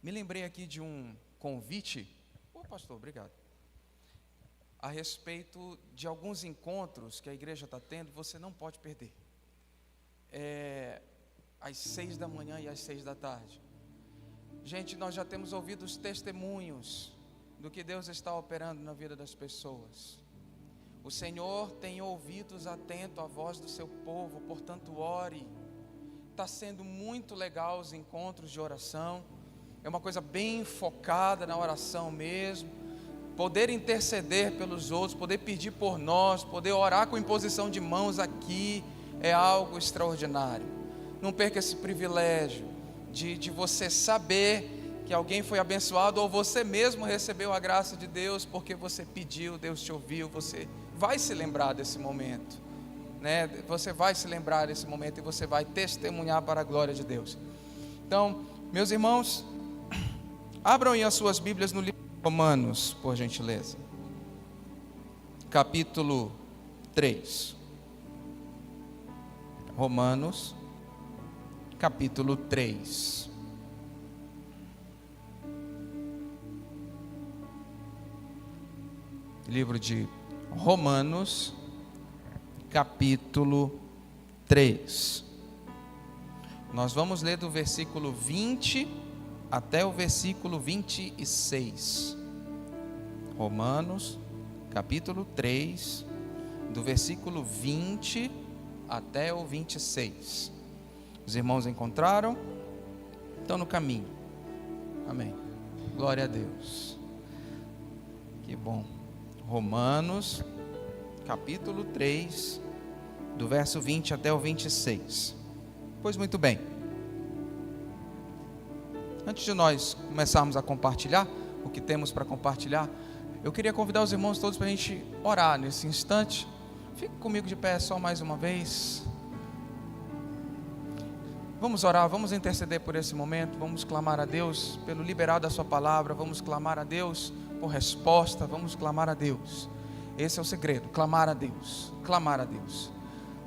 Me lembrei aqui de um convite, pastor, obrigado, a respeito de alguns encontros que a igreja está tendo. Você não pode perder, às 6 da manhã e às 6 da tarde. Gente, nós já temos ouvido os testemunhos do que Deus está operando na vida das pessoas. O Senhor tem ouvidos atentos à voz do seu povo, portanto ore. Está sendo muito legal os encontros de oração, é uma coisa bem focada na oração mesmo, poder interceder pelos outros, poder pedir por nós, poder orar com imposição de mãos aqui, é algo extraordinário. Não perca esse privilégio de você saber que alguém foi abençoado, ou você mesmo recebeu a graça de Deus, porque você pediu, Deus te ouviu. Você vai se lembrar desse momento, né? Você vai se lembrar desse momento e você vai testemunhar para a glória de Deus. Então, meus irmãos, abram aí as suas Bíblias no livro de Romanos, por gentileza, capítulo 3. Romanos, capítulo 3. Livro de Romanos, capítulo 3. Nós vamos ler do versículo 20 até o versículo 26. Romanos, capítulo 3, do versículo 20 até o 26. Os irmãos encontraram? Estão no caminho. Amém. Glória a Deus. Que bom. Romanos, capítulo 3, do verso 20 até o 26. Pois muito bem. Antes de nós começarmos a compartilhar o que temos para compartilhar, eu queria convidar os irmãos todos para a gente orar nesse instante. Fique comigo de pé só mais uma vez. Vamos orar, vamos interceder por esse momento, vamos clamar a Deus pelo liberado da sua palavra, vamos clamar a Deus por resposta, vamos clamar a Deus. Esse é o segredo, clamar a Deus, clamar a Deus.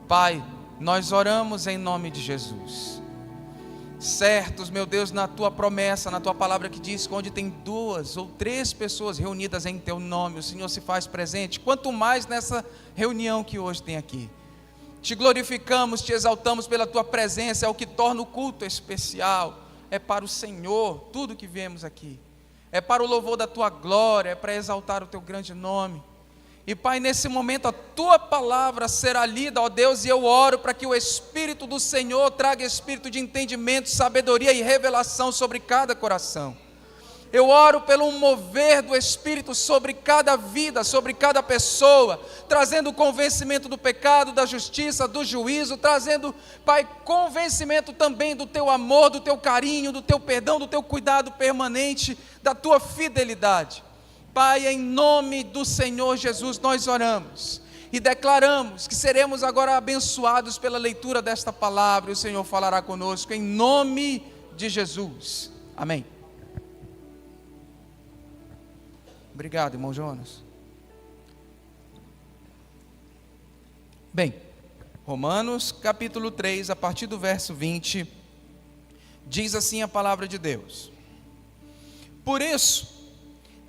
Pai, nós oramos em nome de Jesus, certos, meu Deus, na tua promessa, na tua palavra que diz que onde tem 2 ou 3 pessoas reunidas em teu nome, o Senhor se faz presente. Quanto mais nessa reunião que hoje tem aqui. Te glorificamos, te exaltamos pela tua presença, é o que torna o culto especial. É para o Senhor tudo que vemos aqui, é para o louvor da tua glória, é para exaltar o teu grande nome. E Pai, nesse momento a tua palavra será lida, ó Deus, e eu oro para que o Espírito do Senhor traga espírito de entendimento, sabedoria e revelação sobre cada coração. Eu oro pelo mover do Espírito sobre cada vida, sobre cada pessoa, trazendo convencimento do pecado, da justiça, do juízo, trazendo, Pai, convencimento também do teu amor, do teu carinho, do teu perdão, do teu cuidado permanente, da tua fidelidade. Pai, em nome do Senhor Jesus nós oramos e declaramos que seremos agora abençoados pela leitura desta palavra, e o Senhor falará conosco em nome de Jesus. Amém. Obrigado, irmão Jonas. Bem, Romanos capítulo 3, a partir do verso 20, diz assim a palavra de Deus: Por isso,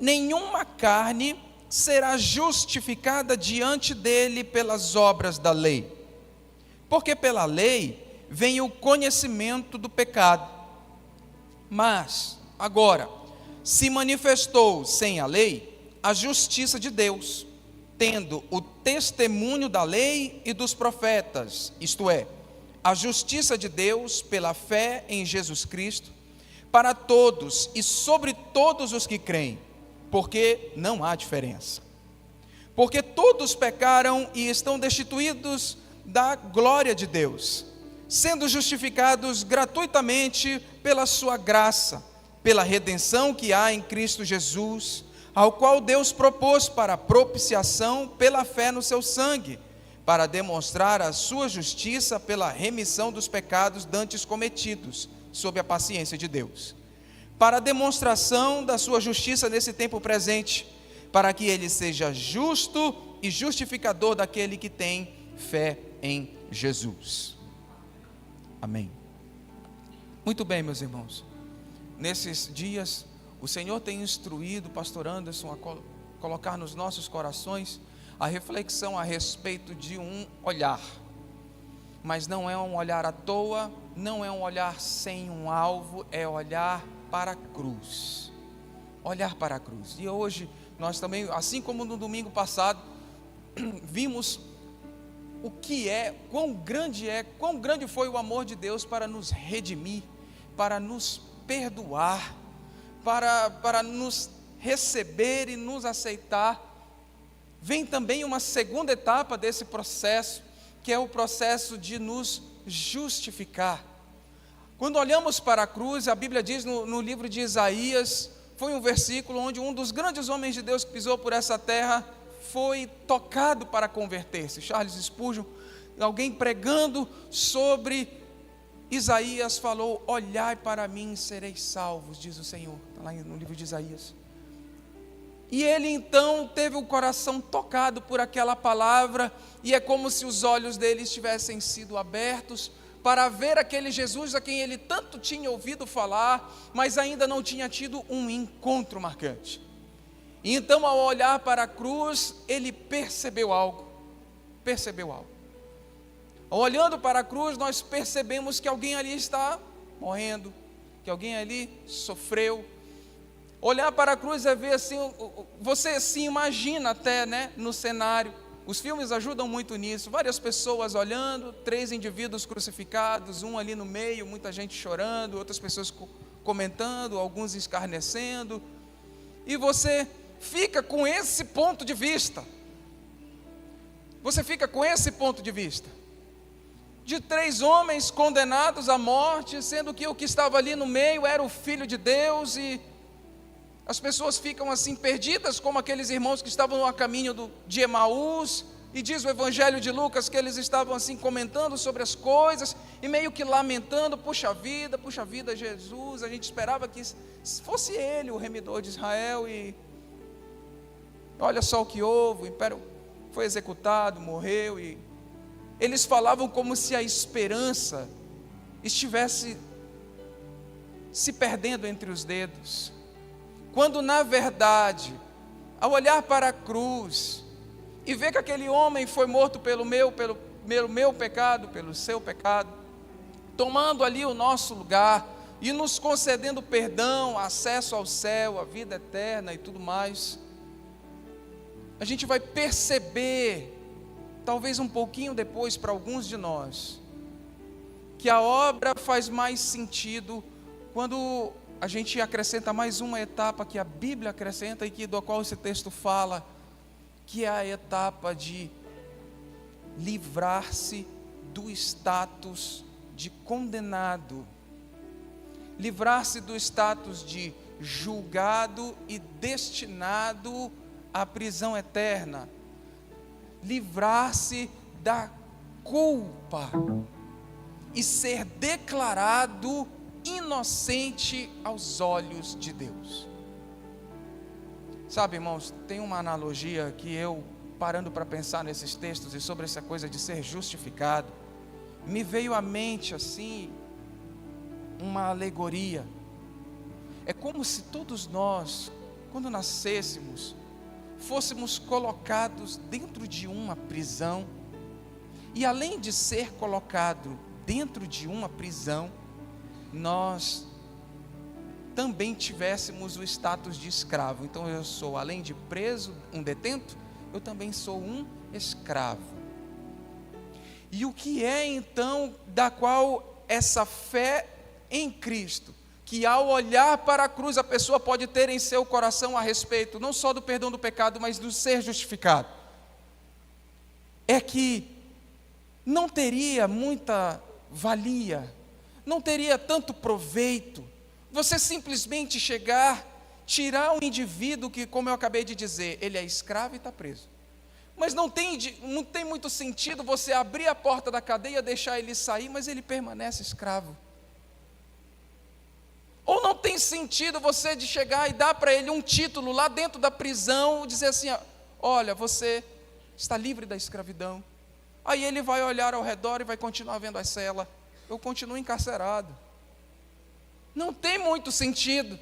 nenhuma carne será justificada diante dele pelas obras da lei, porque pela lei vem o conhecimento do pecado. Mas, agora, se manifestou sem a lei a justiça de Deus, tendo o testemunho da lei e dos profetas, isto é, a justiça de Deus pela fé em Jesus Cristo, para todos e sobre todos os que creem, porque não há diferença. Porque todos pecaram e estão destituídos da glória de Deus, sendo justificados gratuitamente pela sua graça, pela redenção que há em Cristo Jesus, ao qual Deus propôs para propiciação pela fé no seu sangue, para demonstrar a sua justiça pela remissão dos pecados dantes cometidos, sob a paciência de Deus, para a demonstração da sua justiça nesse tempo presente, para que ele seja justo e justificador daquele que tem fé em Jesus. Amém. Muito bem, meus irmãos. nesses dias, o Senhor tem instruído o pastor Anderson a colocar nos nossos corações a reflexão a respeito de um olhar. Mas não é um olhar à toa, não é um olhar sem um alvo, é olhar para a cruz. Olhar para a cruz. E hoje nós também, assim como no domingo passado, vimos o que quão grande foi o amor de Deus para nos redimir, para nos perdoar, para nos receber e nos aceitar. Vem também uma segunda etapa desse processo, que é o processo de nos justificar. Quando olhamos para a cruz, a Bíblia diz no livro de Isaías, foi um versículo onde um dos grandes homens de Deus que pisou por essa terra foi tocado para converter-se. Charles Spurgeon, alguém pregando sobre Isaías, falou: olhai para mim, sereis salvos, diz o Senhor. Está lá no livro de Isaías. E ele então teve o coração tocado por aquela palavra, e é como se os olhos dele tivessem sido abertos para ver aquele Jesus a quem ele tanto tinha ouvido falar, mas ainda não tinha tido um encontro marcante. E então, ao olhar para a cruz, ele percebeu algo. Olhando para a cruz, nós percebemos que alguém ali está morrendo, que alguém ali sofreu. Olhar para a cruz é ver assim, você se imagina até, né, no cenário. Os filmes ajudam muito nisso, várias pessoas olhando, 3 indivíduos crucificados, um ali no meio, muita gente chorando, outras pessoas comentando, alguns escarnecendo, e você fica com esse ponto de vista, de 3 homens condenados à morte, sendo que o que estava ali no meio era o Filho de Deus, e as pessoas ficam assim perdidas, como aqueles irmãos que estavam a caminho de Emaús, e diz o Evangelho de Lucas que eles estavam assim comentando sobre as coisas, e meio que lamentando: puxa vida, Jesus, a gente esperava que fosse Ele o remidor de Israel, e olha só o que houve, o império foi executado, morreu, e eles falavam como se a esperança estivesse se perdendo entre os dedos, quando na verdade, ao olhar para a cruz e ver que aquele homem foi morto pelo meu pecado, pelo seu pecado, tomando ali o nosso lugar e nos concedendo perdão, acesso ao céu, a vida eterna e tudo mais, a gente vai perceber, talvez um pouquinho depois para alguns de nós, que a obra faz mais sentido quando a gente acrescenta mais uma etapa que a Bíblia acrescenta e do qual esse texto fala, que é a etapa de livrar-se do status de condenado, livrar-se do status de julgado e destinado à prisão eterna, livrar-se da culpa e ser declarado inocente aos olhos de Deus. Sabe, irmãos, tem uma analogia que eu, parando para pensar nesses textos e sobre essa coisa de ser justificado, me veio à mente assim uma alegoria. É como se todos nós, quando nascêssemos, fôssemos colocados dentro de uma prisão, e além de ser colocado dentro de uma prisão, nós também tivéssemos o status de escravo. Então eu sou, além de preso, um detento, eu também sou um escravo. E o que é então da qual essa fé em Cristo, que ao olhar para a cruz a pessoa pode ter em seu coração a respeito não só do perdão do pecado, mas do ser justificado, é que não teria muita valia, não teria tanto proveito você simplesmente chegar, tirar um indivíduo que, como eu acabei de dizer, ele é escravo e está preso. Mas não tem muito sentido você abrir a porta da cadeia, deixar ele sair, mas ele permanece escravo. Ou não tem sentido você de chegar e dar para ele um título lá dentro da prisão, dizer assim: olha, você está livre da escravidão. Aí ele vai olhar ao redor e vai continuar vendo a cela. Eu continuo encarcerado. Não tem muito sentido.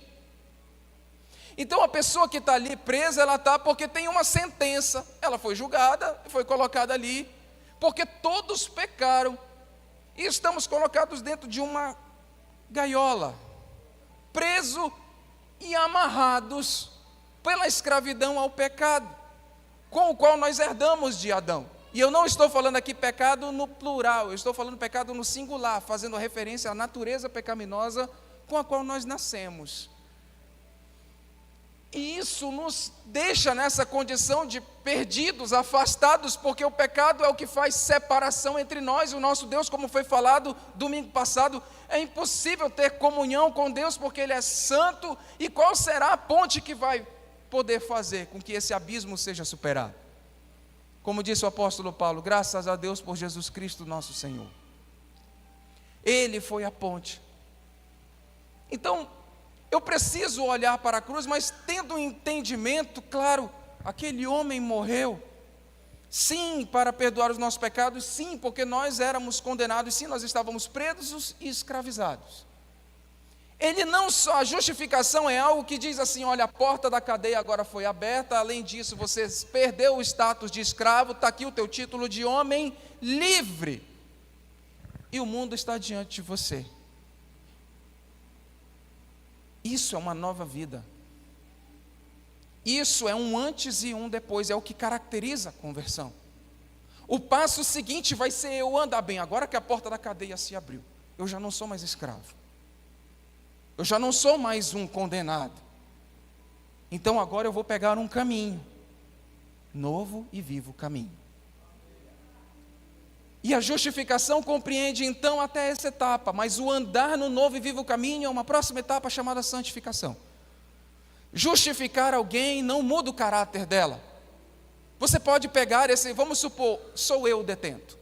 Então a pessoa que está ali presa, ela está porque tem uma sentença. Ela foi julgada e foi colocada ali, porque todos pecaram. E estamos colocados dentro de uma gaiola, presos e amarrados pela escravidão ao pecado, com o qual nós herdamos de Adão. E eu não estou falando aqui pecado no plural, eu estou falando pecado no singular, fazendo referência à natureza pecaminosa com a qual nós nascemos. E isso nos deixa nessa condição de perdidos, afastados, porque o pecado é o que faz separação entre nós e o nosso Deus, como foi falado domingo passado. É impossível ter comunhão com Deus porque Ele é santo, e qual será a ponte que vai poder fazer com que esse abismo seja superado? Como disse o apóstolo Paulo, graças a Deus por Jesus Cristo nosso Senhor. Ele foi a ponte. Então, eu preciso olhar para a cruz, mas tendo um entendimento, claro, aquele homem morreu, sim, para perdoar os nossos pecados, sim, porque nós éramos condenados, sim, nós estávamos presos e escravizados. Ele não só, a justificação é algo que diz assim, olha, a porta da cadeia agora foi aberta, além disso você perdeu o status de escravo, está aqui o teu título de homem livre, e o mundo está diante de você. Isso é uma nova vida. Isso é um antes e um depois, é o que caracteriza a conversão. O passo seguinte vai ser eu andar bem, agora que a porta da cadeia se abriu, eu já não sou mais escravo. Eu já não sou mais um condenado. Então agora eu vou pegar um caminho, novo e vivo caminho. E a justificação compreende então até essa etapa, mas o andar no novo e vivo caminho é uma próxima etapa chamada santificação. Justificar alguém não muda o caráter dela. Você pode pegar esse, vamos supor, sou eu o detento.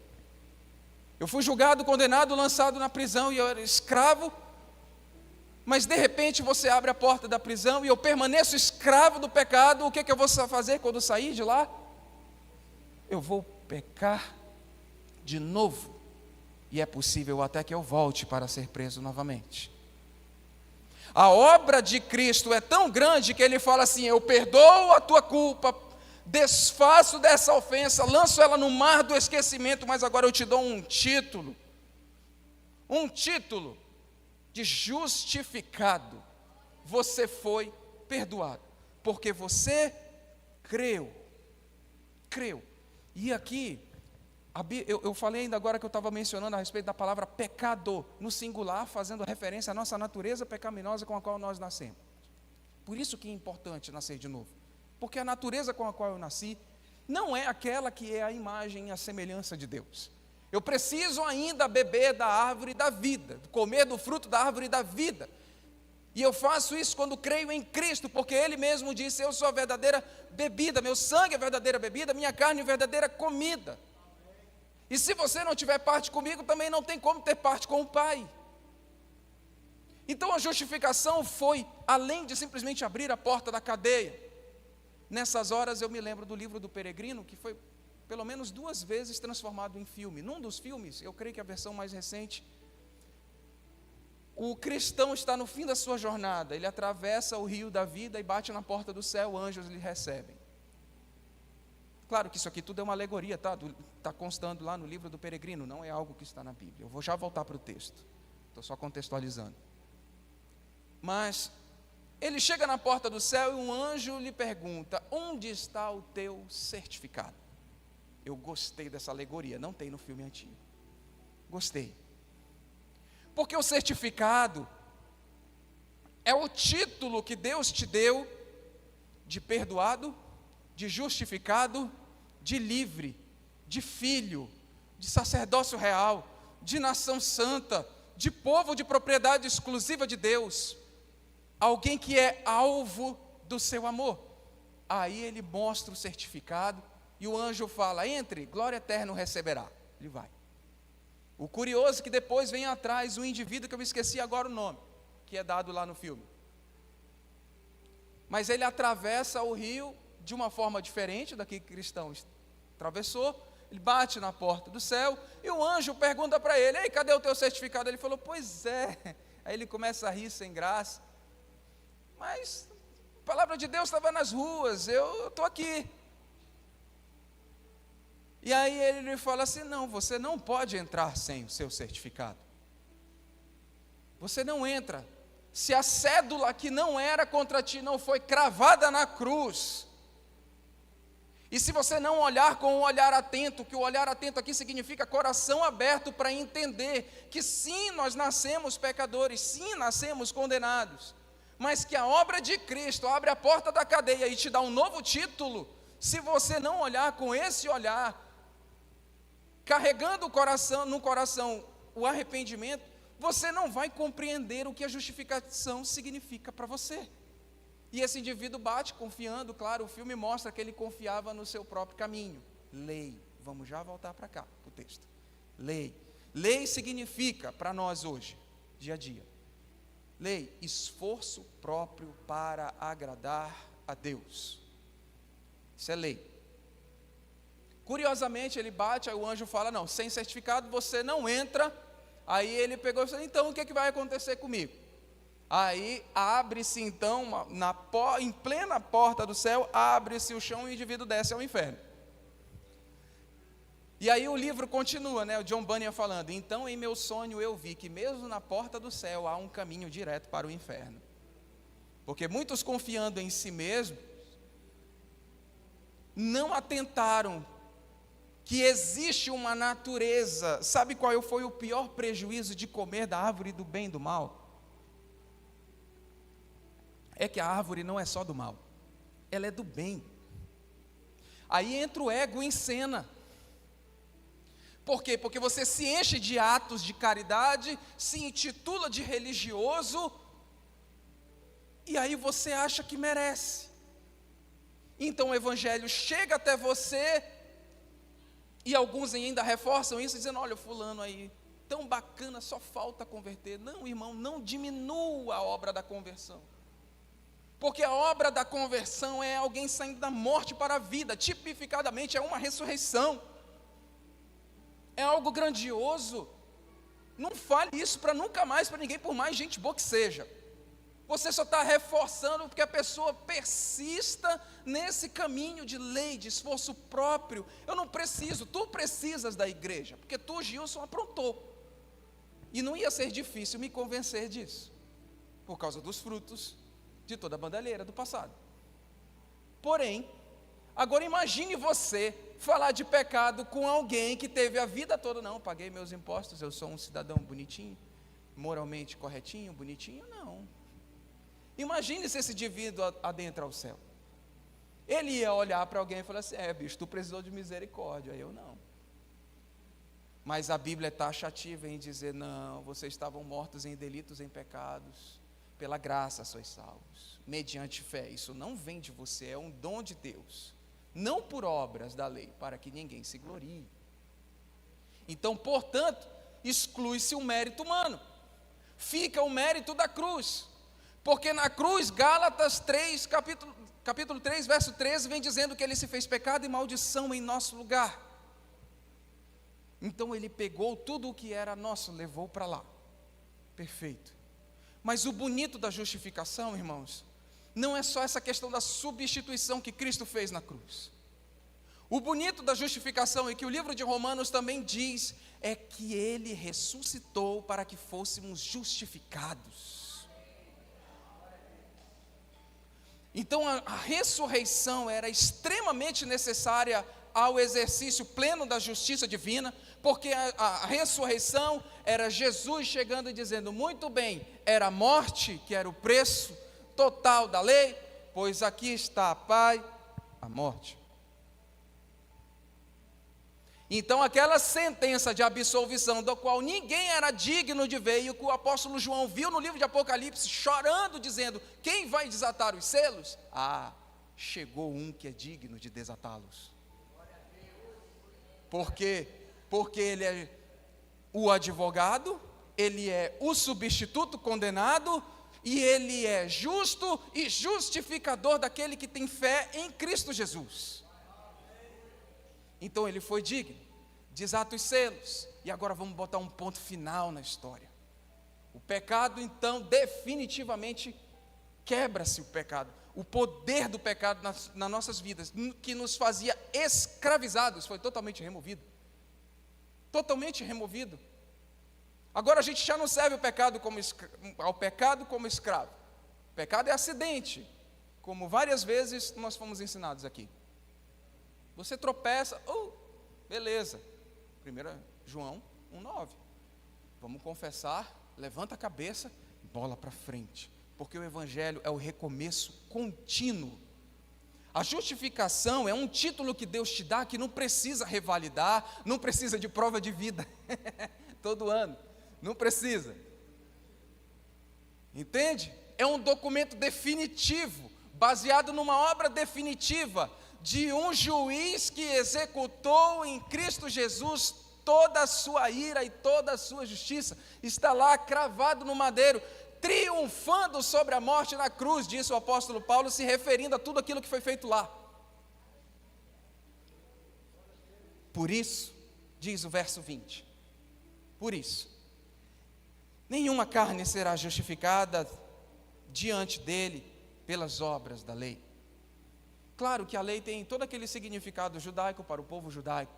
Eu fui julgado, condenado, lançado na prisão e eu era escravo, mas de repente você abre a porta da prisão e eu permaneço escravo do pecado. O que eu vou fazer quando sair de lá? Eu vou pecar de novo, e é possível até que eu volte para ser preso novamente. A obra de Cristo é tão grande que Ele fala assim, eu perdoo a tua culpa, desfaço dessa ofensa, lanço ela no mar do esquecimento, mas agora eu te dou um título de justificado. Você foi perdoado, porque você creu. E aqui, eu falei ainda agora que eu estava mencionando a respeito da palavra pecado, no singular, fazendo referência à nossa natureza pecaminosa com a qual nós nascemos. Por isso que é importante nascer de novo, porque a natureza com a qual eu nasci não é aquela que é a imagem e a semelhança de Deus. Eu preciso ainda beber da árvore da vida, comer do fruto da árvore da vida. E eu faço isso quando creio em Cristo, porque Ele mesmo disse, eu sou a verdadeira bebida, meu sangue é a verdadeira bebida, minha carne é a verdadeira comida. E se você não tiver parte comigo, também não tem como ter parte com o Pai. Então a justificação foi, além de simplesmente abrir a porta da cadeia. Nessas horas eu me lembro do livro do Peregrino, que foi pelo menos 2 vezes transformado em filme. Num dos filmes, eu creio que a versão mais recente, o cristão está no fim da sua jornada, ele atravessa o rio da vida e bate na porta do céu, anjos lhe recebem. Claro que isso aqui tudo é uma alegoria, tá? Está constando lá no livro do Peregrino, não é algo que está na Bíblia. Eu vou já voltar para o texto, estou só contextualizando. Mas ele chega na porta do céu e um anjo lhe pergunta, onde está o teu certificado? Eu gostei dessa alegoria, não tem no filme antigo. Gostei. Porque o certificado é o título que Deus te deu de perdoado, de justificado, de livre, de filho, de sacerdócio real, de nação santa, de povo de propriedade exclusiva de Deus, alguém que é alvo do seu amor. Aí ele mostra o certificado e o anjo fala, entre, glória eterna receberá. Ele vai. O curioso é que depois vem atrás um indivíduo que eu me esqueci agora o nome, que é dado lá no filme. Mas ele atravessa o rio de uma forma diferente da que o cristão atravessou. Ele bate na porta do céu e o anjo pergunta para ele, ei, cadê o teu certificado? Ele falou, pois é, Aí ele começa a rir sem graça. Mas a palavra de Deus estava nas ruas, eu estou aqui. E aí ele lhe fala assim: não, você não pode entrar sem o seu certificado. Você não entra se a cédula que não era contra ti não foi cravada na cruz. E se você não olhar com um olhar atento, que o olhar atento aqui significa coração aberto para entender que sim, nós nascemos pecadores, sim, nascemos condenados, mas que a obra de Cristo abre a porta da cadeia e te dá um novo título. Se você não olhar com esse olhar, carregando no coração o arrependimento, você não vai compreender o que a justificação significa para você. E esse indivíduo bate confiando, claro, o filme mostra que ele confiava no seu próprio caminho. Lei, vamos já voltar para cá, para o texto. Lei. Lei significa, para nós hoje, dia a dia, lei, esforço próprio para agradar a Deus. Isso é lei. Curiosamente, ele bate, aí o anjo fala: não, sem certificado você não entra. Aí ele pegou e falou: então o que vai acontecer comigo? Aí abre-se então, em plena porta do céu, abre-se o chão e o indivíduo desce ao inferno. E aí o livro continua, né? O John Bunyan falando: então em meu sonho eu vi que mesmo na porta do céu há um caminho direto para o inferno. Porque muitos, confiando em si mesmos, não atentaram que existe uma natureza. Sabe qual foi o pior prejuízo de comer da árvore do bem e do mal? É que a árvore não é só do mal, ela é do bem. Aí entra o ego em cena. Por quê? Porque você se enche de atos de caridade, se intitula de religioso, e aí você acha que merece. Então o evangelho chega até você, e alguns ainda reforçam isso, dizendo: olha, fulano aí, tão bacana, só falta converter. Não, irmão, não diminua a obra da conversão. Porque a obra da conversão é alguém saindo da morte para a vida, tipificadamente é uma ressurreição. É algo grandioso. Não fale isso para nunca mais, para ninguém, por mais gente boa que seja. Você só está reforçando porque a pessoa persista nesse caminho de lei, de esforço próprio. Eu não preciso, tu precisas da igreja, porque tu, Gilson, aprontou. E não ia ser difícil me convencer disso, por causa dos frutos de toda a bandalheira do passado. Porém, agora imagine você falar de pecado com alguém que teve a vida toda: não, paguei meus impostos, eu sou um cidadão bonitinho, moralmente corretinho, bonitinho. Não. Imagine se esse indivíduo adentra o céu. Ele ia olhar para alguém e falar assim: bicho, tu precisou de misericórdia, eu não. Mas a Bíblia é taxativa em dizer: não, vocês estavam mortos em delitos, em pecados, pela graça sois salvos, mediante fé. Isso não vem de você, é um dom de Deus, não por obras da lei, para que ninguém se glorie. Então, portanto, exclui-se o mérito humano, fica o mérito da cruz. Porque na cruz, Gálatas 3, capítulo 3, verso 13, vem dizendo que ele se fez pecado e maldição em nosso lugar. Então ele pegou tudo o que era nosso, levou para lá. Perfeito. Mas o bonito da justificação, irmãos, não é só essa questão da substituição que Cristo fez na cruz. O bonito da justificação, e que o livro de Romanos também diz, é que ele ressuscitou para que fôssemos justificados. Então a ressurreição era extremamente necessária ao exercício pleno da justiça divina, porque a ressurreição era Jesus chegando e dizendo: muito bem, era a morte que era o preço total da lei, pois aqui está, Pai, a morte. Então aquela sentença de absolvição, do qual ninguém era digno de ver, e o que o apóstolo João viu no livro de Apocalipse, chorando, dizendo: quem vai desatar os selos? Chegou um que é digno de desatá-los. Por quê? Porque ele é o advogado, ele é o substituto condenado, e ele é justo e justificador daquele que tem fé em Cristo Jesus. Então ele foi digno, desata os selos. E agora vamos botar um ponto final na história. O pecado, então, definitivamente quebra-se o pecado. O poder do pecado nas nossas vidas, que nos fazia escravizados, foi totalmente removido. Totalmente removido. Agora a gente já não serve ao pecado como escravo. O pecado é acidente, como várias vezes nós fomos ensinados aqui. Você tropeça, beleza. 1 João 1,9. Vamos confessar, levanta a cabeça, bola para frente. Porque o Evangelho é o recomeço contínuo. A justificação é um título que Deus te dá que não precisa revalidar, não precisa de prova de vida todo ano, não precisa. Entende? É um documento definitivo, baseado numa obra definitiva de um juiz que executou em Cristo Jesus toda a sua ira e toda a sua justiça. Está lá cravado no madeiro, triunfando sobre a morte na cruz, disse o apóstolo Paulo, se referindo a tudo aquilo que foi feito lá. Por isso, diz o verso 20, por isso, nenhuma carne será justificada diante dele pelas obras da lei. Claro que a lei tem todo aquele significado judaico para o povo judaico,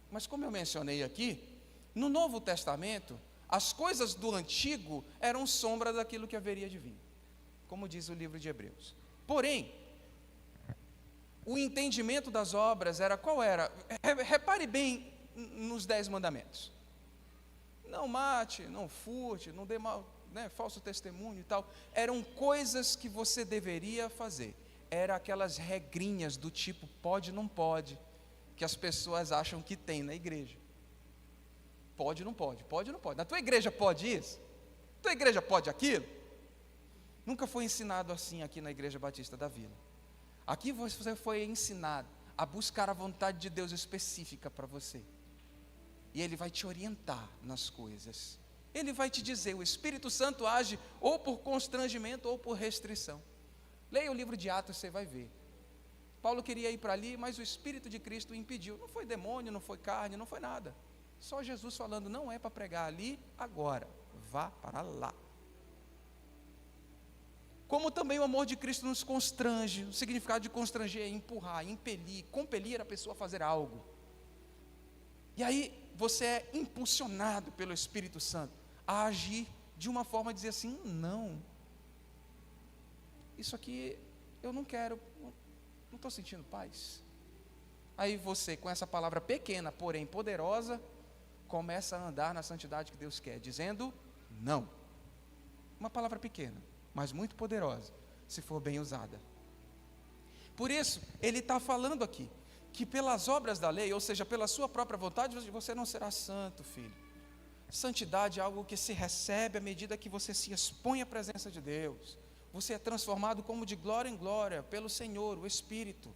mas como eu mencionei aqui, no Novo Testamento, as coisas do antigo eram sombra daquilo que haveria de vir, como diz o livro de Hebreus. Porém, o entendimento das obras era qual era? Repare bem nos 10 mandamentos. Não mate, não furte, não dê mal, falso testemunho e tal. Eram coisas que você deveria fazer. Eram aquelas regrinhas do tipo pode, não pode, que as pessoas acham que tem na igreja. Pode, não pode, pode, não pode. Na tua igreja pode isso? Na tua igreja pode aquilo? Nunca foi ensinado assim aqui na Igreja Batista da Vila. Aqui você foi ensinado a buscar a vontade de Deus específica para você. E Ele vai te orientar nas coisas. Ele vai te dizer, o Espírito Santo age ou por constrangimento ou por restrição. Leia o livro de Atos, você vai ver. Paulo queria ir para ali, mas o Espírito de Cristo o impediu. Não foi demônio, não foi carne, não foi nada. Só Jesus falando, não é para pregar ali agora, vá para lá. Como também o amor de Cristo nos constrange. O significado de constranger é empurrar, impelir, compelir a pessoa a fazer algo. E aí você é impulsionado pelo Espírito Santo a agir de uma forma de dizer assim, não, isso aqui eu não quero, não estou sentindo paz. Aí você, com essa palavra pequena, porém poderosa, começa a andar na santidade que Deus quer, dizendo não. Uma palavra pequena, mas muito poderosa, se for bem usada. Por isso, ele está falando aqui, que pelas obras da lei, ou seja, pela sua própria vontade, você não será santo, filho. Santidade é algo que se recebe à medida que você se expõe à presença de Deus. Você é transformado como de glória em glória, pelo Senhor, o Espírito.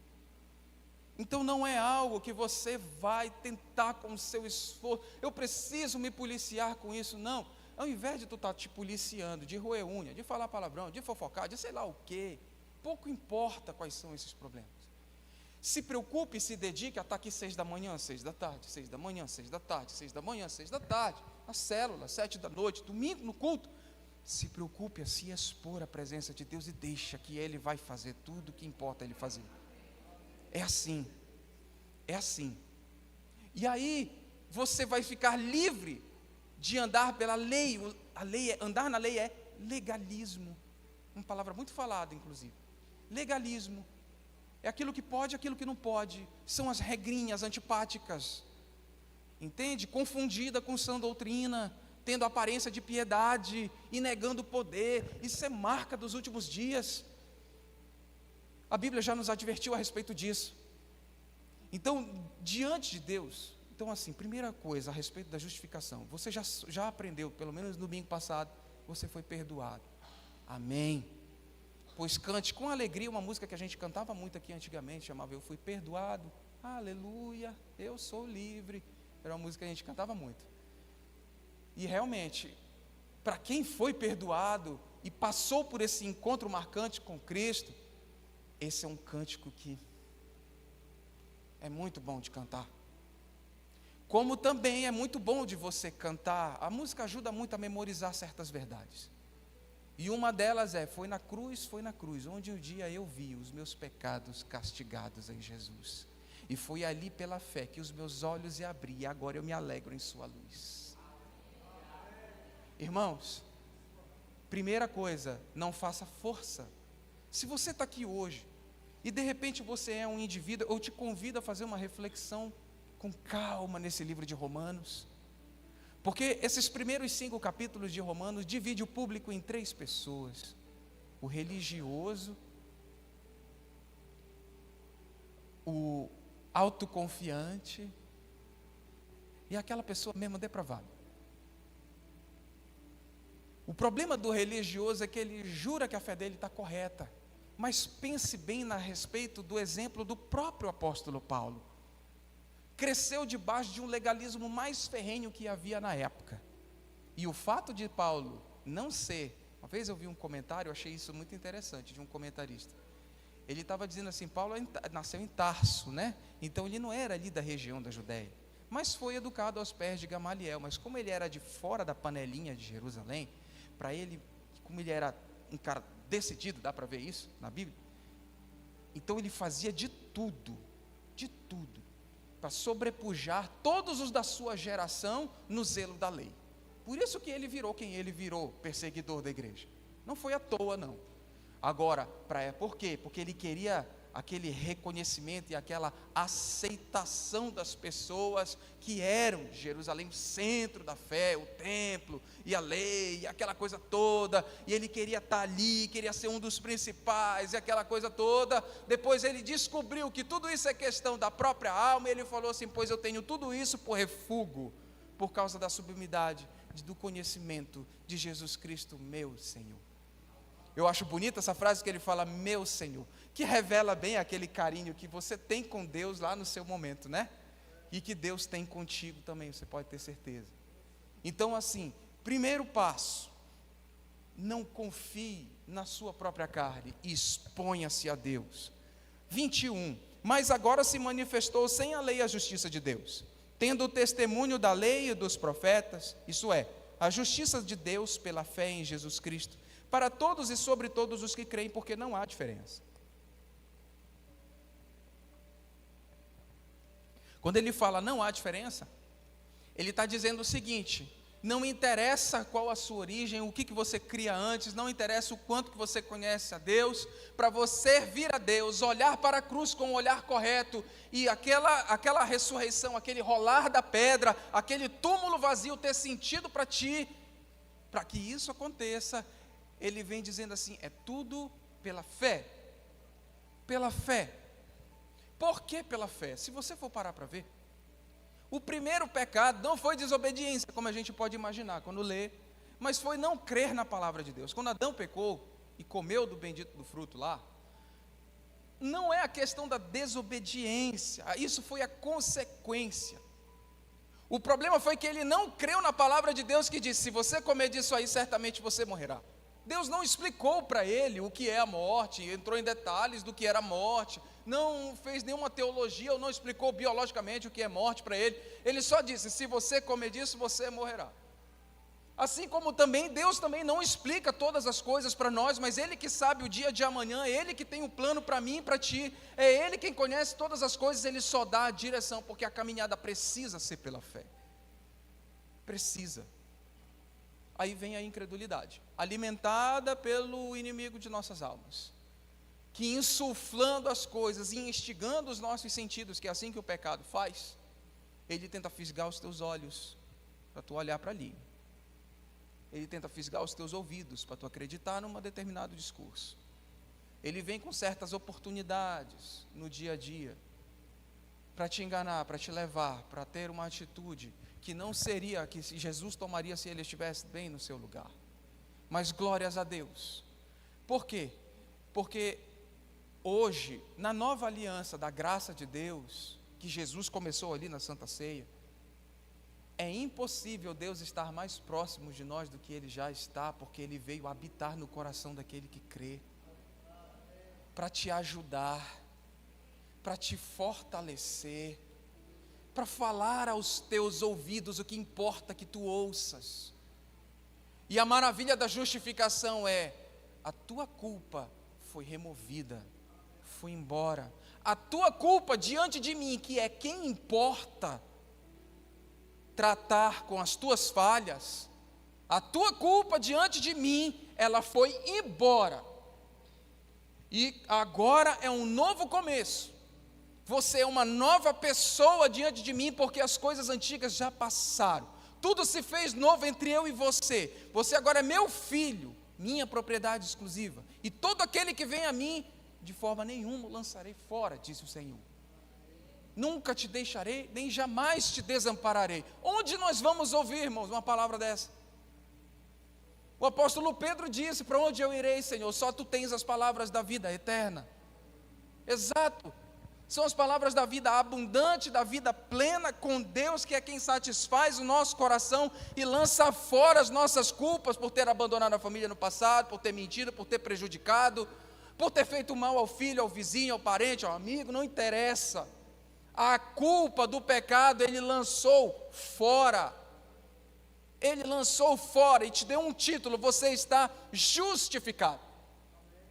Então não é algo que você vai tentar com o seu esforço, eu preciso me policiar com isso, não. Ao invés de tu estar te policiando, de roer unha, de falar palavrão, de fofocar, de sei lá o quê, pouco importa quais são esses problemas. Se preocupe e se dedique a estar aqui 6 da manhã, 6 da tarde, 6 da manhã, 6 da tarde, 6 da manhã, 6 da tarde, na célula, 7 da noite, domingo no culto. Se preocupe a se expor à presença de Deus e deixa que Ele vai fazer tudo o que importa Ele fazer. É assim, é assim. E aí você vai ficar livre de andar pela lei. Andar na lei é legalismo. Uma palavra muito falada, inclusive. Legalismo é aquilo que pode, aquilo que não pode. São as regrinhas antipáticas. Entende? Confundida com sã doutrina, tendo aparência de piedade e negando o poder. Isso é marca dos últimos dias. A Bíblia já nos advertiu a respeito disso. Então, diante de Deus, então assim, primeira coisa a respeito da justificação, você já aprendeu, pelo menos no domingo passado, você foi perdoado. Amém. Pois cante com alegria uma música que a gente cantava muito aqui antigamente, chamava Eu Fui Perdoado, aleluia, eu sou livre. Era uma música que a gente cantava muito. E realmente, para quem foi perdoado e passou por esse encontro marcante com Cristo, esse é um cântico que é muito bom de cantar. Como também é muito bom de você cantar, a música ajuda muito a memorizar certas verdades. E uma delas foi na cruz, onde um dia eu vi os meus pecados castigados em Jesus. E foi ali pela fé que os meus olhos se abriram, e agora eu me alegro em sua luz. Irmãos, primeira coisa, não faça força. Se você está aqui hoje, e de repente você é um indivíduo, eu te convido a fazer uma reflexão com calma nesse livro de Romanos. Porque esses primeiros 5 capítulos de Romanos divide o público em 3 pessoas: o religioso, o autoconfiante e aquela pessoa mesmo depravada. O problema do religioso é que ele jura que a fé dele está correta, mas pense bem a respeito do exemplo do próprio apóstolo Paulo. Cresceu debaixo de um legalismo mais ferrenho que havia na época. E o fato de Paulo não ser, uma vez eu vi um comentário, eu achei isso muito interessante, de um comentarista. Ele estava dizendo assim, Paulo nasceu em Tarso, né? Então ele não era ali da região da Judéia, mas foi educado aos pés de Gamaliel. Mas como ele era de fora da panelinha de Jerusalém, para ele, como ele era um cara decidido, dá para ver isso na Bíblia, então ele fazia de tudo, para sobrepujar todos os da sua geração no zelo da lei. Por isso que ele virou quem ele virou, perseguidor da igreja. Não foi à toa, não. Agora, por quê? Porque ele queria aquele reconhecimento e aquela aceitação das pessoas que eram de Jerusalém, o centro da fé, o templo e a lei, e aquela coisa toda, e ele queria estar ali, queria ser um dos principais, e aquela coisa toda. Depois ele descobriu que tudo isso é questão da própria alma, e ele falou assim, pois eu tenho tudo isso por refúgio, por causa da sublimidade, do conhecimento de Jesus Cristo, meu Senhor. Eu acho bonita essa frase que ele fala, meu Senhor, que revela bem aquele carinho que você tem com Deus lá no seu momento, né? E que Deus tem contigo também, você pode ter certeza. Então assim, primeiro passo, não confie na sua própria carne, exponha-se a Deus. 21, mas agora se manifestou sem a lei a justiça de Deus, tendo o testemunho da lei e dos profetas, isso é, a justiça de Deus pela fé em Jesus Cristo, para todos e sobre todos os que creem, porque não há diferença. Quando ele fala não há diferença, ele está dizendo o seguinte, não interessa qual a sua origem, o que você cria antes, não interessa o quanto que você conhece a Deus, para você vir a Deus, olhar para a cruz com o olhar correto, e aquela ressurreição, aquele rolar da pedra, aquele túmulo vazio ter sentido para ti, para que isso aconteça, ele vem dizendo assim, é tudo pela fé. Pela fé. Por que pela fé? Se você for parar para ver, o primeiro pecado não foi desobediência, como a gente pode imaginar quando lê, mas foi não crer na palavra de Deus. Quando Adão pecou e comeu do bendito do fruto lá, não é a questão da desobediência, isso foi a consequência. O problema foi que ele não creu na palavra de Deus que disse, se você comer disso aí, certamente você morrerá. Deus não explicou para ele o que é a morte, entrou em detalhes do que era a morte, não fez nenhuma teologia, ou não explicou biologicamente o que é morte para ele. Ele só disse, se você comer disso, você morrerá. Assim como também, Deus também não explica todas as coisas para nós, mas Ele que sabe o dia de amanhã, é Ele que tem um plano para mim e para ti, é Ele quem conhece todas as coisas, Ele só dá a direção, porque a caminhada precisa ser pela fé. Precisa. Aí vem a incredulidade, alimentada pelo inimigo de nossas almas, que insuflando as coisas e instigando os nossos sentidos, que é assim que o pecado faz, ele tenta fisgar os teus olhos, para tu olhar para ali, ele tenta fisgar os teus ouvidos, para tu acreditar num determinado discurso, ele vem com certas oportunidades no dia a dia, para te enganar, para te levar, para ter uma atitude que não seria a que Jesus tomaria se ele estivesse bem no seu lugar. Mas glórias a Deus. Por quê? Porque hoje, na nova aliança da graça de Deus, que Jesus começou ali na Santa Ceia, é impossível Deus estar mais próximo de nós do que Ele já está, porque Ele veio habitar no coração daquele que crê, para te ajudar, para te fortalecer, para falar aos teus ouvidos o que importa que tu ouças. E a maravilha da justificação é: a tua culpa foi removida, foi embora. A tua culpa diante de mim, que é quem importa tratar com as tuas falhas, a tua culpa diante de mim, ela foi embora. E agora é um novo começo. Você é uma nova pessoa diante de mim, porque as coisas antigas já passaram. Tudo se fez novo entre eu e você. Você agora é meu filho, minha propriedade exclusiva. E todo aquele que vem a mim, de forma nenhuma o lançarei fora, disse o Senhor. Nunca te deixarei, nem jamais te desampararei. Onde nós vamos ouvir, irmãos, uma palavra dessa? O apóstolo Pedro disse: para onde eu irei, Senhor? Só tu tens as palavras da vida eterna. Exato. São as palavras da vida abundante, da vida plena com Deus, que é quem satisfaz o nosso coração e lança fora as nossas culpas por ter abandonado a família no passado, por ter mentido, por ter prejudicado, por ter feito mal ao filho, ao vizinho, ao parente, ao amigo, não interessa. A culpa do pecado Ele lançou fora. Ele lançou fora e te deu um título: você está justificado.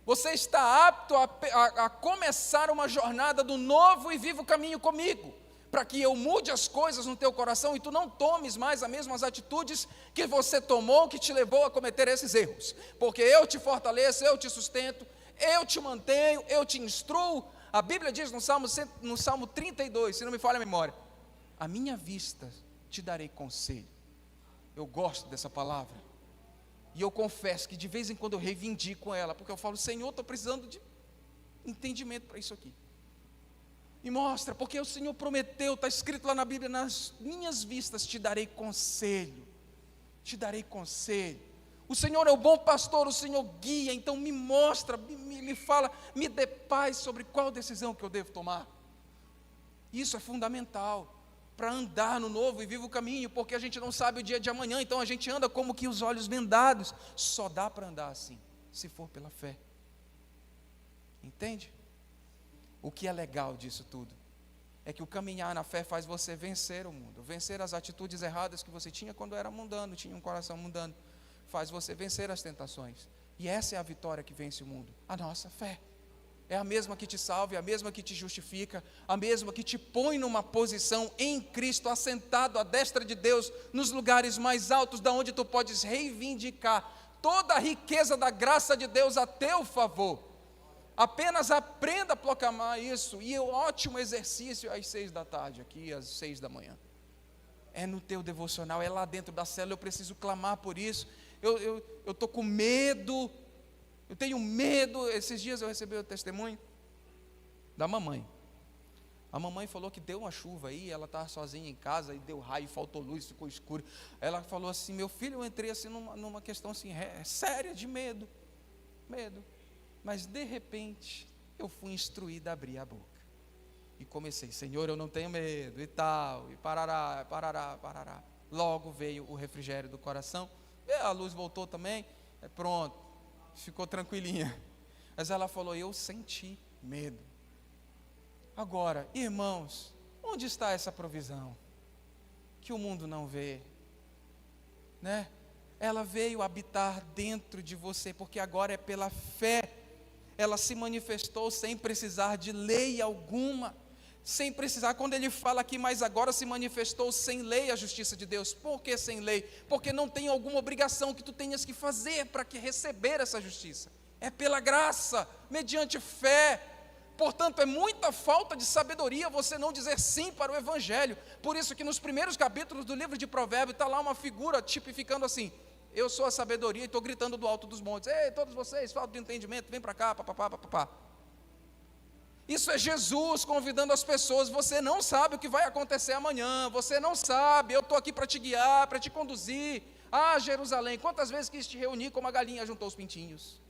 Você está apto a começar uma jornada do novo e vivo caminho comigo, para que eu mude as coisas no teu coração e tu não tomes mais as mesmas atitudes que você tomou, que te levou a cometer esses erros, porque eu te fortaleço, eu te sustento, eu te mantenho, eu te instruo. A Bíblia diz no Salmo 32, se não me falha a memória: a minha vista te darei conselho. Eu gosto dessa palavra. E eu confesso que de vez em quando eu reivindico ela, porque eu falo: Senhor, estou precisando de entendimento para isso aqui. E mostra, porque o Senhor prometeu, está escrito lá na Bíblia: nas minhas vistas te darei conselho. Te darei conselho. O Senhor é o bom pastor, o Senhor guia, então me mostra, me fala, me dê paz sobre qual decisão que eu devo tomar. Isso é fundamental para andar no novo e vivo caminho, porque a gente não sabe o dia de amanhã, então a gente anda como que os olhos vendados. Só dá para andar assim, se for pela fé. Entende? O que é legal disso tudo é que o caminhar na fé faz você vencer o mundo, vencer as atitudes erradas que você tinha quando era mundano, tinha um coração mundano, faz você vencer as tentações. E essa é a vitória que vence o mundo, a nossa fé. É a mesma que te salva, é a mesma que te justifica, a mesma que te põe numa posição em Cristo, assentado à destra de Deus, nos lugares mais altos, da onde tu podes reivindicar toda a riqueza da graça de Deus a teu favor. Apenas aprenda a proclamar isso, e o ótimo exercício às 6 da tarde, aqui às 6 da manhã. É no teu devocional, é lá dentro da célula. Eu preciso clamar por isso. Eu estou com medo. Eu tenho medo. Esses dias eu recebi o testemunho da mamãe. A mamãe falou que deu uma chuva aí, ela estava sozinha em casa, e deu raio, faltou luz, ficou escuro. Ela falou assim: meu filho, eu entrei assim numa questão assim, séria de medo. Mas de repente, eu fui instruída a abrir a boca. E comecei: Senhor, eu não tenho medo, e tal, e parará. Logo veio o refrigério do coração, e a luz voltou também, pronto. Ficou tranquilinha. Mas ela falou: eu senti medo. Agora, irmãos, onde está essa provisão que o mundo não vê, né? Ela veio habitar dentro de você, porque agora é pela fé. Ela se manifestou sem precisar de lei alguma, sem precisar. Quando ele fala aqui: mas agora se manifestou sem lei a justiça de Deus. Por que sem lei? Porque não tem alguma obrigação que tu tenhas que fazer para que receber essa justiça. É pela graça, mediante fé. Portanto, é muita falta de sabedoria você não dizer sim para o Evangelho. Por isso que nos primeiros capítulos do livro de Provérbios está lá uma figura tipificando assim: eu sou a sabedoria e estou gritando do alto dos montes: ei, todos vocês, falta de entendimento, vem para cá, papapá. Isso é Jesus convidando as pessoas. Você não sabe o que vai acontecer amanhã, você não sabe, eu estou aqui para te guiar, para te conduzir. Ah, Jerusalém, quantas vezes quis te reunir como a galinha juntou os pintinhos?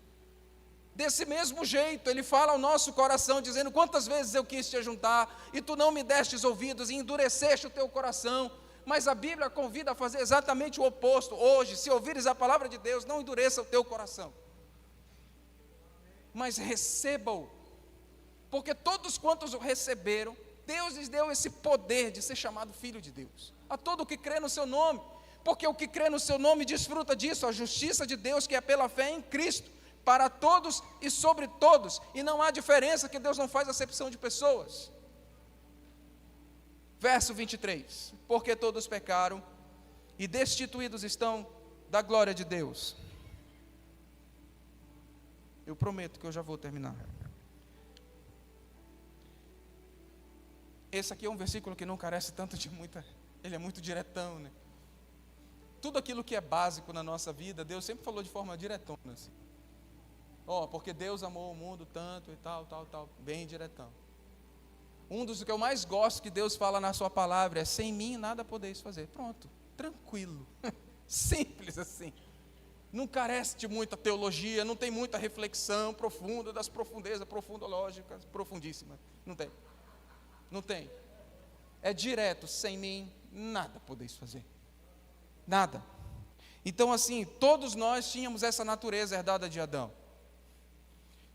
Desse mesmo jeito, Ele fala ao nosso coração, dizendo: quantas vezes eu quis te ajuntar, e tu não me destes ouvidos, e endureceste o teu coração. Mas a Bíblia convida a fazer exatamente o oposto. Hoje, se ouvires a palavra de Deus, não endureça o teu coração, mas receba-o. Porque todos quantos o receberam, Deus lhes deu esse poder de ser chamado filho de Deus, a todo o que crê no seu nome, porque o que crê no seu nome desfruta disso, a justiça de Deus que é pela fé em Cristo, para todos e sobre todos, e não há diferença, que Deus não faz acepção de pessoas. Verso 23, porque todos pecaram e destituídos estão da glória de Deus. Eu prometo que eu já vou terminar. Esse aqui é um versículo que não carece tanto de muita, ele é muito diretão, né? Tudo aquilo que é básico na nossa vida, Deus sempre falou de forma diretona, assim. Porque Deus amou o mundo tanto e tal, bem diretão. Um dos que eu mais gosto que Deus fala na sua palavra é: sem mim nada podeis fazer. Pronto, tranquilo, simples assim. Não carece de muita teologia, não tem muita reflexão profunda, das profundezas profundológicas, profundíssimas. Não tem. É direto: sem mim nada podeis fazer. Nada. Então assim, todos nós tínhamos essa natureza herdada de Adão.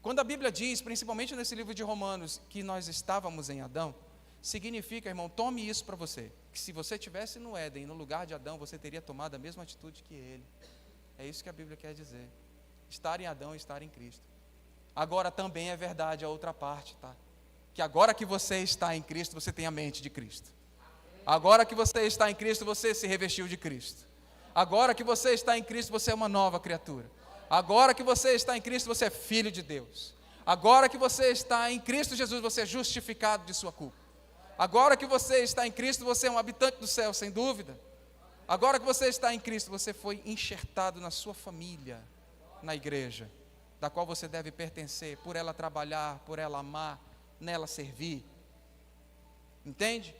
Quando a Bíblia diz, principalmente nesse livro de Romanos, que nós estávamos em Adão, significa, irmão, tome isso para você, que se você estivesse no Éden, no lugar de Adão, você teria tomado a mesma atitude que ele. É isso que a Bíblia quer dizer. Estar em Adão e estar em Cristo. Agora também é verdade a outra parte, tá? Que agora que você está em Cristo, você tem a mente de Cristo. Agora que você está em Cristo, você se revestiu de Cristo. Agora que você está em Cristo, você é uma nova criatura. Agora que você está em Cristo, você é filho de Deus. Agora que você está em Cristo Jesus, você é justificado de sua culpa. Agora que você está em Cristo, você é um habitante do céu, sem dúvida. Agora que você está em Cristo, você foi enxertado na sua família, na igreja, da qual você deve pertencer, por ela trabalhar, por ela amar, nela servir. Entende?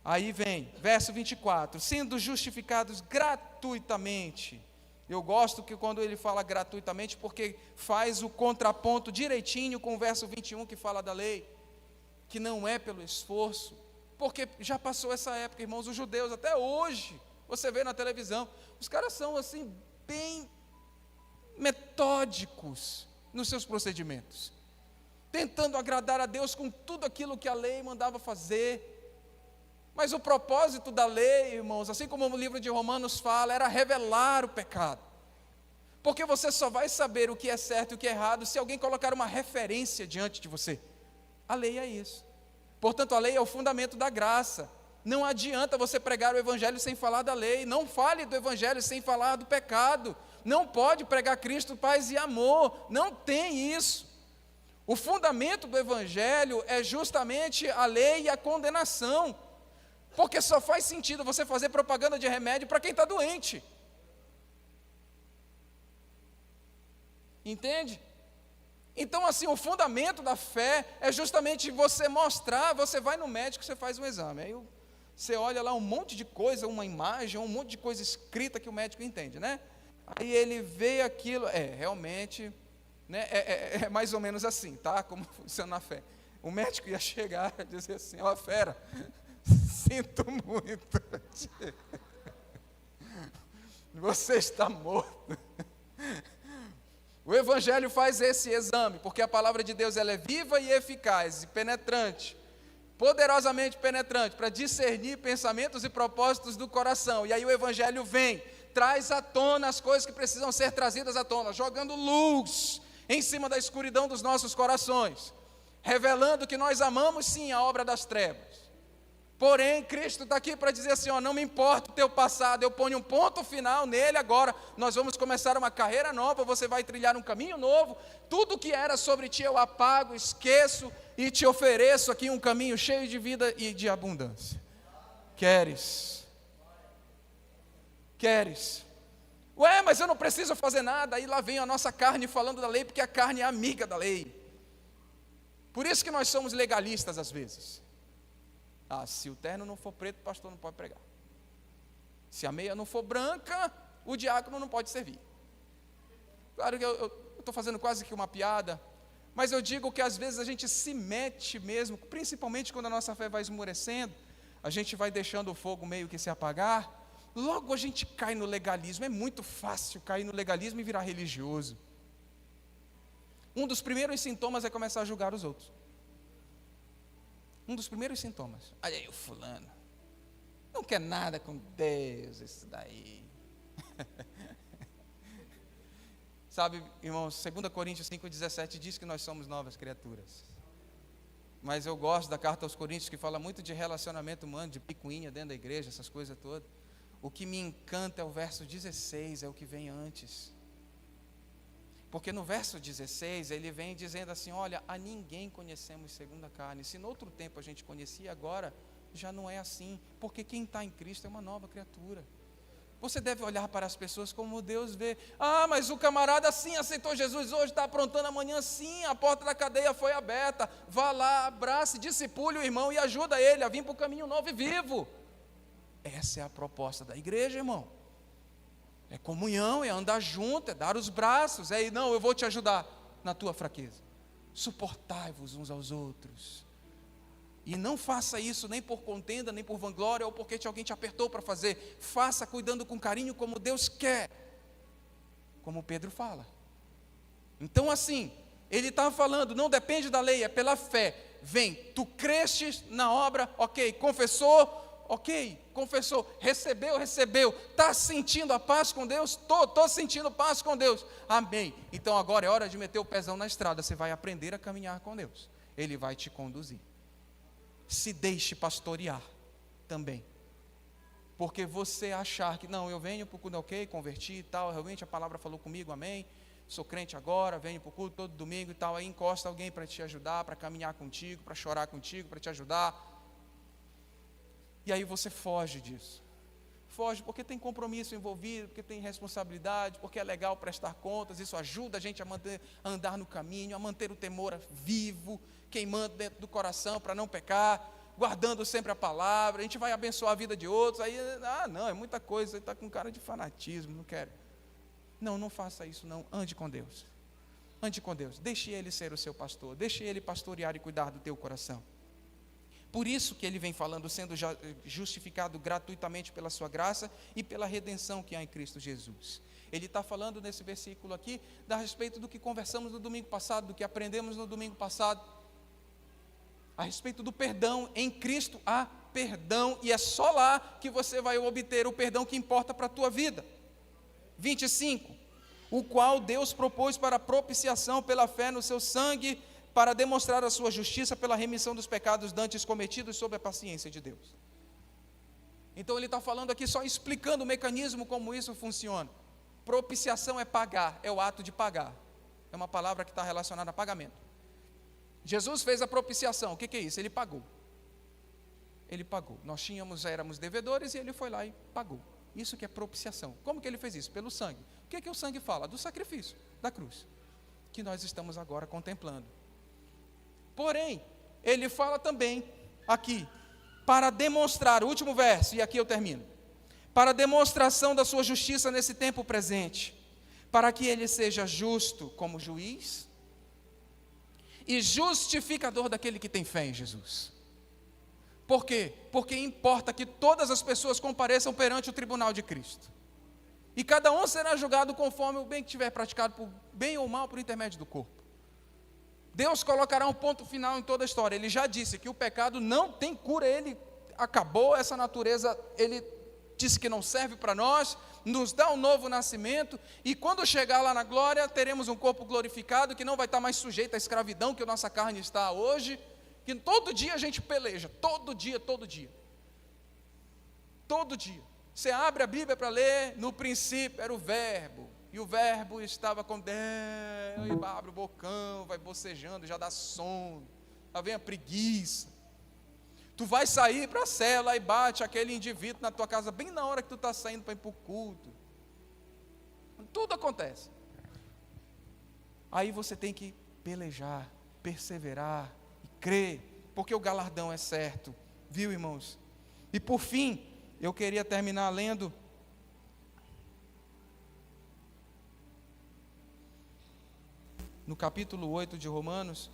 Aí vem, verso 24, sendo justificados gratuitamente. Eu gosto que quando ele fala gratuitamente, porque faz o contraponto direitinho com o verso 21 que fala da lei, que não é pelo esforço, porque já passou essa época, irmãos. Os judeus até hoje, você vê na televisão, os caras são assim bem metódicos nos seus procedimentos, tentando agradar a Deus com tudo aquilo que a lei mandava fazer. Mas o propósito da lei, irmãos, assim como o livro de Romanos fala, era revelar o pecado. Porque você só vai saber o que é certo e o que é errado se alguém colocar uma referência diante de você. A lei é isso. Portanto, a lei é o fundamento da graça. Não adianta você pregar o evangelho sem falar da lei. Não fale do evangelho sem falar do pecado. Não pode pregar Cristo, paz e amor. Não tem isso. O fundamento do evangelho é justamente a lei e a condenação. Porque só faz sentido você fazer propaganda de remédio para quem está doente. Entende? Então assim, o fundamento da fé é justamente você mostrar, você vai no médico, você faz um exame, aí você olha lá um monte de coisa, uma imagem, um monte de coisa escrita que o médico entende, né? Aí ele vê aquilo, realmente, né? É mais ou menos assim, tá? Como funciona a fé. O médico ia chegar e dizer assim: ó, fera, sinto muito, você está morto. O evangelho faz esse exame, porque a palavra de Deus ela é viva e eficaz, e penetrante, poderosamente penetrante, para discernir pensamentos e propósitos do coração. E aí o evangelho vem, traz à tona as coisas que precisam ser trazidas à tona, jogando luz em cima da escuridão dos nossos corações, revelando que nós amamos sim a obra das trevas. Porém, Cristo está aqui para dizer assim: não me importa o teu passado, eu ponho um ponto final nele agora, nós vamos começar uma carreira nova, você vai trilhar um caminho novo, tudo que era sobre ti eu apago, esqueço e te ofereço aqui um caminho cheio de vida e de abundância. Queres? Ué, mas eu não preciso fazer nada. Aí lá vem a nossa carne falando da lei, porque a carne é amiga da lei. Por isso que nós somos legalistas às vezes. Se o terno não for preto, o pastor não pode pregar. Se a meia não for branca, o diácono não pode servir. Claro que eu estou fazendo quase que uma piada, mas eu digo que às vezes a gente se mete mesmo, principalmente quando a nossa fé vai esmorecendo, a gente vai deixando o fogo meio que se apagar, logo a gente cai no legalismo. É muito fácil cair no legalismo e virar religioso. Um dos primeiros sintomas é começar a julgar os outros. Um dos primeiros sintomas. Olha aí o fulano. Não quer nada com Deus, esse daí. Sabe, irmãos, 2 Coríntios 5,17 diz que nós somos novas criaturas. Mas eu gosto da carta aos Coríntios, que fala muito de relacionamento humano, de picuinha dentro da igreja, essas coisas todas. O que me encanta é o verso 16, é o que vem antes. Porque no verso 16, ele vem dizendo assim, olha, a ninguém conhecemos segundo a carne. Se no outro tempo a gente conhecia, agora já não é assim. Porque quem está em Cristo é uma nova criatura. Você deve olhar para as pessoas como Deus vê. Ah, mas o camarada sim aceitou Jesus hoje, está aprontando amanhã sim, a porta da cadeia foi aberta. Vá lá, abrace, discipule o irmão e ajuda ele a vir para o caminho novo e vivo. Essa é a proposta da igreja, irmão. É comunhão, é andar junto, é dar os braços, não, eu vou te ajudar na tua fraqueza. Suportai-vos uns aos outros. E não faça isso nem por contenda, nem por vanglória, ou porque alguém te apertou para fazer. Faça cuidando com carinho como Deus quer. Como Pedro fala. Então assim, ele está falando, não depende da lei, é pela fé. Vem, tu crestes na obra, ok, confessou, ok, confessou, recebeu, está sentindo a paz com Deus? Estou sentindo paz com Deus, amém. Então agora é hora de meter o pezão na estrada, você vai aprender a caminhar com Deus, Ele vai te conduzir. Se deixe pastorear também, porque você achar que, não, eu venho para o culto, ok, converti e tal, realmente a palavra falou comigo, amém, sou crente agora, venho para o culto todo domingo e tal, aí encosta alguém para te ajudar, para caminhar contigo, para chorar contigo, para te ajudar, e aí você foge disso, foge porque tem compromisso envolvido, porque tem responsabilidade, porque é legal prestar contas, isso ajuda a gente a andar no caminho, a manter o temor vivo, queimando dentro do coração para não pecar, guardando sempre a palavra, a gente vai abençoar a vida de outros, aí, não, é muita coisa, você está com cara de fanatismo, não quero. Não faça isso não, ande com Deus, deixe Ele ser o seu pastor, deixe Ele pastorear e cuidar do teu coração. Por isso que ele vem falando, sendo justificado gratuitamente pela sua graça e pela redenção que há em Cristo Jesus. Ele está falando nesse versículo aqui, a respeito do que conversamos no domingo passado, do que aprendemos no domingo passado, a respeito do perdão. Em Cristo há perdão, e é só lá que você vai obter o perdão que importa para a tua vida. 25, o qual Deus propôs para propiciação pela fé no seu sangue, para demonstrar a sua justiça pela remissão dos pecados dantes cometidos sob a paciência de Deus. Então ele está falando aqui só explicando o mecanismo, como isso funciona. Propiciação é pagar, é o ato de pagar, é uma palavra que está relacionada a pagamento. Jesus fez a propiciação, o que é isso? Ele pagou, nós éramos devedores e ele foi lá e pagou, isso que é propiciação. Como que ele fez isso? Pelo sangue. O que o sangue fala? Do sacrifício, da cruz, que nós estamos agora contemplando. Porém, ele fala também aqui, para demonstrar, o último verso, e aqui eu termino, para demonstração da sua justiça nesse tempo presente, para que ele seja justo como juiz e justificador daquele que tem fé em Jesus. Por quê? Porque importa que todas as pessoas compareçam perante o tribunal de Cristo, e cada um será julgado conforme o bem que tiver praticado, por bem ou mal, por intermédio do corpo. Deus colocará um ponto final em toda a história. Ele já disse que o pecado não tem cura, ele acabou, essa natureza, ele disse que não serve para nós, nos dá um novo nascimento, e quando chegar lá na glória, teremos um corpo glorificado, que não vai estar mais sujeito à escravidão que a nossa carne está hoje, que todo dia a gente peleja, todo dia, você abre a Bíblia para ler, no princípio era o verbo, e o verbo estava com Deus, e abre o bocão, vai bocejando, já dá sono, já vem a preguiça. Tu vai sair para a cela e bate aquele indivíduo na tua casa, bem na hora que tu está saindo para ir para o culto. Tudo acontece. Aí você tem que pelejar, perseverar e crer, porque o galardão é certo, viu, irmãos? E por fim, eu queria terminar lendo no capítulo 8 de Romanos,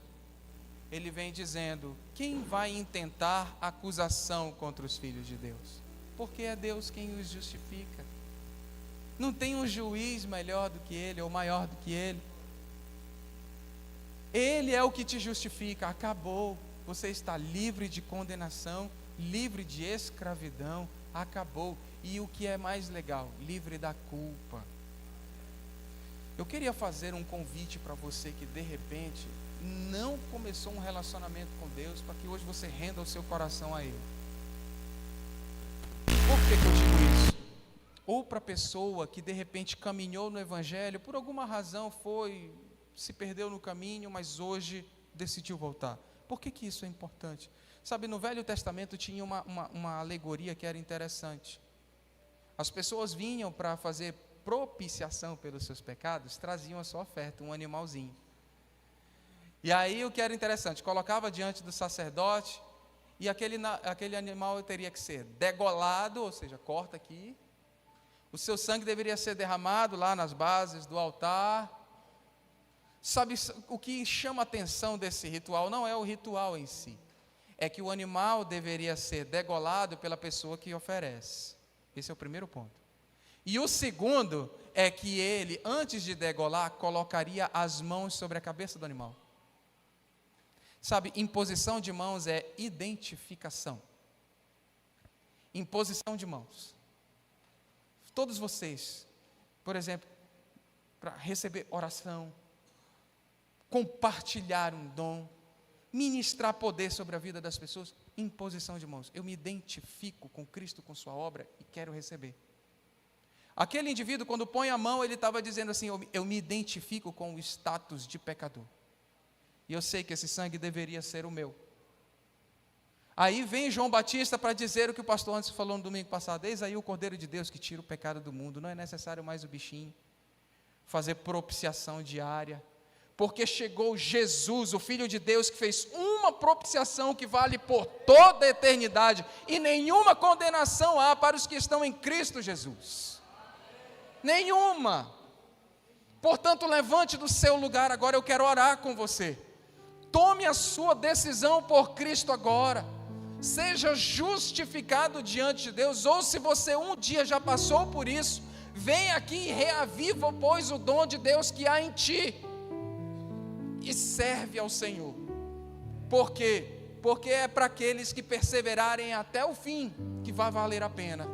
ele vem dizendo, quem vai intentar acusação contra os filhos de Deus? Porque é Deus quem os justifica. Não tem um juiz melhor do que ele, ou maior do que ele. Ele é o que te justifica, acabou. você está livre de condenação, livre de escravidão, acabou. E o que é mais legal, livre da culpa. Eu queria fazer um convite para você que de repente não começou um relacionamento com Deus, para que hoje você renda o seu coração a Ele. Por que eu digo isso? Ou para a pessoa que de repente caminhou no Evangelho, por alguma razão se perdeu no caminho, mas hoje decidiu voltar. Por que isso é importante? Sabe, no Velho Testamento tinha uma alegoria que era interessante. As pessoas vinham para fazer propiciação pelos seus pecados, traziam a sua oferta, um animalzinho. E aí o que era interessante, colocava diante do sacerdote, e aquele animal teria que ser degolado, ou seja, corta aqui, o seu sangue deveria ser derramado lá nas bases do altar. Sabe, o que chama a atenção desse ritual não é o ritual em si, é que o animal deveria ser degolado pela pessoa que oferece. Esse é o primeiro ponto. E o segundo é que ele, antes de degolar, colocaria as mãos sobre a cabeça do animal. Sabe, imposição de mãos é identificação. Imposição de mãos. Todos vocês, por exemplo, para receber oração, compartilhar um dom, ministrar poder sobre a vida das pessoas, imposição de mãos. Eu me identifico com Cristo, com sua obra e quero receber. Aquele indivíduo, quando põe a mão, ele estava dizendo assim, eu me identifico com o status de pecador. E eu sei que esse sangue deveria ser o meu. Aí vem João Batista para dizer o que o pastor antes falou no domingo passado. Eis aí o Cordeiro de Deus que tira o pecado do mundo. Não é necessário mais o bichinho. Fazer propiciação diária. Porque chegou Jesus, o Filho de Deus, que fez uma propiciação que vale por toda a eternidade. E nenhuma condenação há para os que estão em Cristo Jesus. Nenhuma. Portanto, levante do seu lugar agora, eu quero orar com você. Tome a sua decisão por Cristo agora. Seja justificado diante de Deus, ou se você um dia já passou por isso, vem aqui e reaviva, pois, o dom de Deus que há em ti. E serve ao Senhor. Por quê? Porque é para aqueles que perseverarem até o fim que vai valer a pena.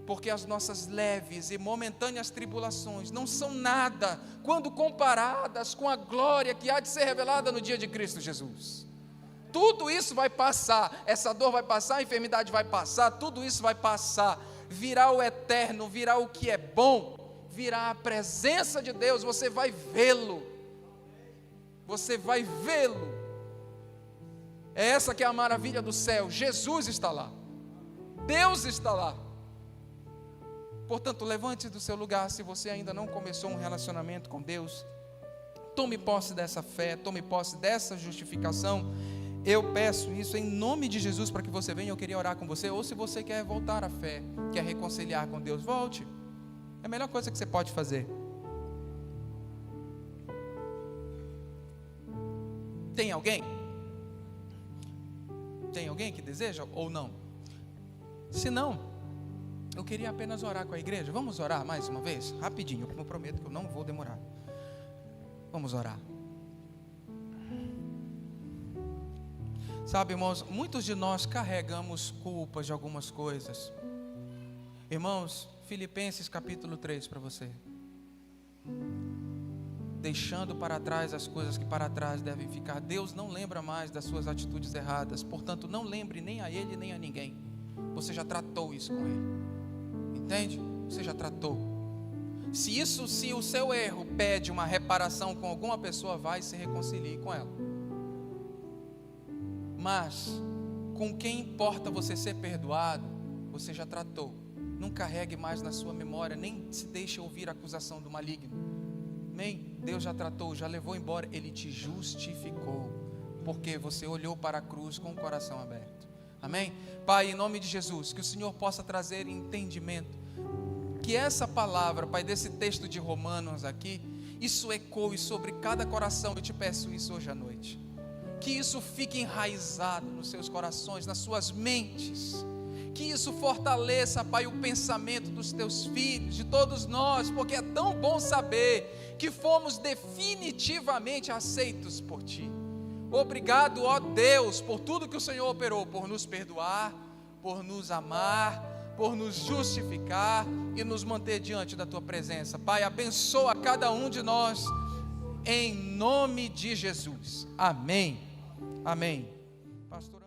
Porque as nossas leves e momentâneas tribulações não são nada quando comparadas com a glória que há de ser revelada no dia de Cristo Jesus. Tudo isso vai passar, essa dor vai passar, a enfermidade vai passar, tudo isso vai passar. Virá o eterno, virá o que é bom, virá a presença de Deus, você vai vê-lo. Você vai vê-lo. É essa que é a maravilha do céu. Jesus está lá. Deus está lá. Portanto, levante do seu lugar, se você ainda não começou um relacionamento com Deus. Tome posse dessa fé, tome posse dessa justificação. Eu peço isso em nome de Jesus para que você venha. Eu queria orar com você. Ou se você quer voltar à fé, quer reconciliar com Deus, volte. É a melhor coisa que você pode fazer. Tem alguém? Tem alguém que deseja ou não? Se não, eu queria apenas orar com a igreja. Vamos orar mais uma vez? Rapidinho, eu prometo que eu não vou demorar. Vamos orar. Sabe, irmãos, muitos de nós carregamos culpas de algumas coisas. Irmãos, Filipenses capítulo 3 para você. Deixando para trás as coisas que para trás devem ficar. Deus não lembra mais das suas atitudes erradas. Portanto, não lembre nem a Ele nem a ninguém. Você já tratou isso com Ele. Entende? Você já tratou. Se o seu erro pede uma reparação com alguma pessoa, vai e se reconcilie com ela. Mas, com quem importa você ser perdoado, você já tratou. Não carregue mais na sua memória, nem se deixe ouvir a acusação do maligno. Amém? Deus já tratou, já levou embora, Ele te justificou, porque você olhou para a cruz com o coração aberto. Amém? Pai, em nome de Jesus, que o Senhor possa trazer entendimento, que essa palavra, Pai, desse texto de Romanos aqui, isso ecoe sobre cada coração. Eu te peço isso hoje à noite, que isso fique enraizado nos seus corações, nas suas mentes, que isso fortaleça, Pai, o pensamento dos teus filhos, de todos nós, porque é tão bom saber que fomos definitivamente aceitos por Ti. Obrigado, ó Deus, por tudo que o Senhor operou, por nos perdoar, por nos amar, por nos justificar e nos manter diante da tua presença. Pai, abençoa cada um de nós, em nome de Jesus. Amém. Amém. Pastor